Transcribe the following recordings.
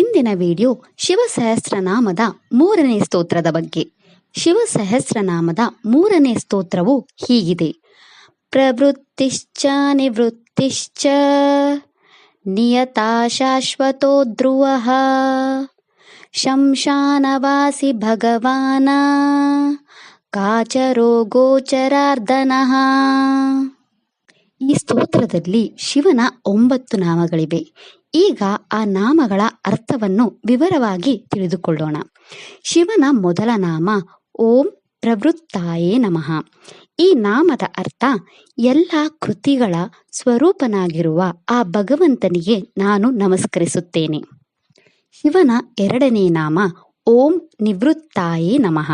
ಇಂದಿನ ವಿಡಿಯೋ ಶಿವಸಹಸ್ರನಾಮದ 3ನೇ ಸ್ತೋತ್ರದ ಬಗ್ಗೆ. ಶಿವಸಹಸ್ರನಾಮದ 3ನೇ ಸ್ತೋತ್ರವು ಹೀಗಿದೆ: ಪ್ರವೃತ್ತಿಶ್ಚ ನಿವೃತ್ತಿಶ್ಚ ನಿಯತಾ ಶಾಶ್ವತೋ ಧ್ರುವಃ ಶಂಶಾನವಾಸಿ ಭಗವಾನ ಕಾಚರೋ ಗೋಚರಾರ್ದನಃ. ಈ ಸ್ತೋತ್ರದಲ್ಲಿ ಶಿವನ 9 ನಾಮಗಳಿವೆ. ಈಗ ಆ ನಾಮಗಳ ಅರ್ಥವನ್ನು ವಿವರವಾಗಿ ತಿಳಿದುಕೊಳ್ಳೋಣ. ಶಿವನ ಮೊದಲ ನಾಮ ಓಂ ಪ್ರವೃತ್ತಾಯೇ ನಮಃ. ಈ ನಾಮದ ಅರ್ಥ ಎಲ್ಲ ಕೃತಿಗಳ ಸ್ವರೂಪನಾಗಿರುವ ಆ ಭಗವಂತನಿಗೆ ನಾನು ನಮಸ್ಕರಿಸುತ್ತೇನೆ. ಶಿವನ 2ನೇ ನಾಮ ಓಂ ನಿವೃತ್ತಾಯೇ ನಮಃ.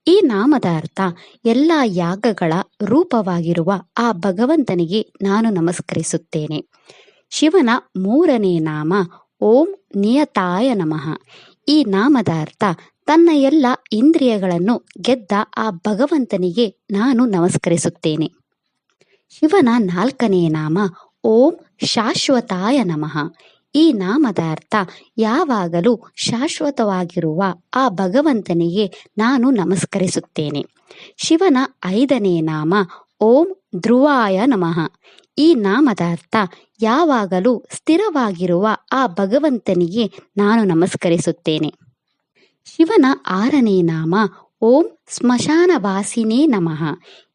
ಈ ನಾಮದ ಅರ್ಥ ಎಲ್ಲ ಯಾಗಗಳ ರೂಪವಾಗಿರುವ ಆ ಭಗವಂತನಿಗೆ ನಾನು ನಮಸ್ಕರಿಸುತ್ತೇನೆ. ಶಿವನ 3ನೇ ನಾಮ ಓಂ ನಿಯತಾಯ ನಮಃ. ಈ ನಾಮದ ಅರ್ಥ ತನ್ನ ಎಲ್ಲ ಇಂದ್ರಿಯಗಳನ್ನು ಗೆದ್ದ ಆ ಭಗವಂತನಿಗೆ ನಾನು ನಮಸ್ಕರಿಸುತ್ತೇನೆ. ಶಿವನ 4ನೇ ನಾಮ ಓಂ ಶಾಶ್ವತಾಯ ನಮಃ. ಈ ನಾಮದ ಅರ್ಥ ಯಾವಾಗಲೂ ಶಾಶ್ವತವಾಗಿರುವ ಆ ಭಗವಂತನಿಗೆ ನಾನು ನಮಸ್ಕರಿಸುತ್ತೇನೆ. ಶಿವನ 5ನೇ ನಾಮ ಓಂ ಧ್ರುವಾಯ ನಮಃ. ಈ ನಾಮದ ಅರ್ಥ ಯಾವಾಗಲೂ ಸ್ಥಿರವಾಗಿರುವ ಆ ಭಗವಂತನಿಗೆ ನಾನು ನಮಸ್ಕರಿಸುತ್ತೇನೆ. ಶಿವನ 6ನೇ ನಾಮ ಓಂ ಸ್ಮಶಾನವಾಸಿನೇ ನಮಃ.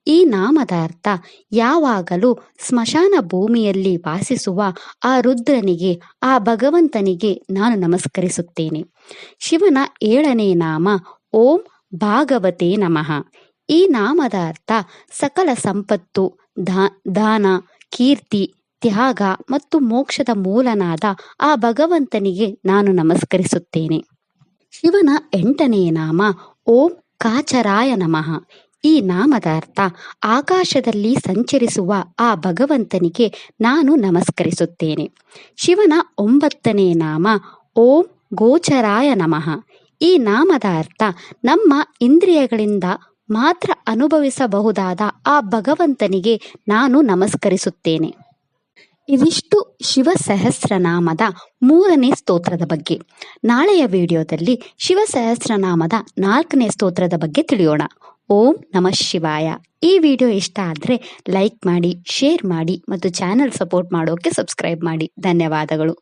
ಈ ನಾಮದ ಅರ್ಥ ಯಾವಾಗಲೂ ಸ್ಮಶಾನ ಭೂಮಿಯಲ್ಲಿ ವಾಸಿಸುವ ಆ ರುದ್ರನಿಗೆ, ಆ ಭಗವಂತನಿಗೆ ನಾನು ನಮಸ್ಕರಿಸುತ್ತೇನೆ. ಶಿವನ 7ನೇ ನಾಮ ಓಂ ಭಾಗವತೆ ನಮಃ. ಈ ನಾಮದ ಅರ್ಥ ಸಕಲ ಸಂಪತ್ತು, ದಾನ, ಕೀರ್ತಿ, ತ್ಯಾಗ ಮತ್ತು ಮೋಕ್ಷದ ಮೂಲನಾದ ಆ ಭಗವಂತನಿಗೆ ನಾನು ನಮಸ್ಕರಿಸುತ್ತೇನೆ. ಶಿವನ 8ನೇ ನಾಮ ಓಂ ಕಾಚರಾಯ ನಮಃ. ಈ ನಾಮದ ಅರ್ಥ ಆಕಾಶದಲ್ಲಿ ಸಂಚರಿಸುವ ಆ ಭಗವಂತನಿಗೆ ನಾನು ನಮಸ್ಕರಿಸುತ್ತೇನೆ. ಶಿವನ 9ನೇ ನಾಮ ಓಂ ಗೋಚರಾಯ ನಮಃ. ಈ ನಾಮದ ಅರ್ಥ ನಮ್ಮ ಇಂದ್ರಿಯಗಳಿಂದ ಮಾತ್ರ ಅನುಭವಿಸಬಹುದಾದ ಆ ಭಗವಂತನಿಗೆ ನಾನು ನಮಸ್ಕರಿಸುತ್ತೇನೆ. ಇದಿಷ್ಟು ಶಿವಸಹಸ್ರನಾಮದ 3ನೇ ಸ್ತೋತ್ರದ ಬಗ್ಗೆ. ನಾಳೆಯ ವಿಡಿಯೋದಲ್ಲಿ ಶಿವಸಹಸ್ರನಾಮದ 4ನೇ ಸ್ತೋತ್ರದ ಬಗ್ಗೆ ತಿಳಿಯೋಣ. ಓಂ ನಮಃ ಶಿವಾಯ. ಈ ವಿಡಿಯೋ ಇಷ್ಟ ಆದರೆ ಲೈಕ್ ಮಾಡಿ, ಶೇರ್ ಮಾಡಿ ಮತ್ತು ಚಾನೆಲ್ ಸಪೋರ್ಟ್ ಮಾಡೋಕೆ ಸಬ್ಸ್ಕ್ರೈಬ್ ಮಾಡಿ. ಧನ್ಯವಾದಗಳು.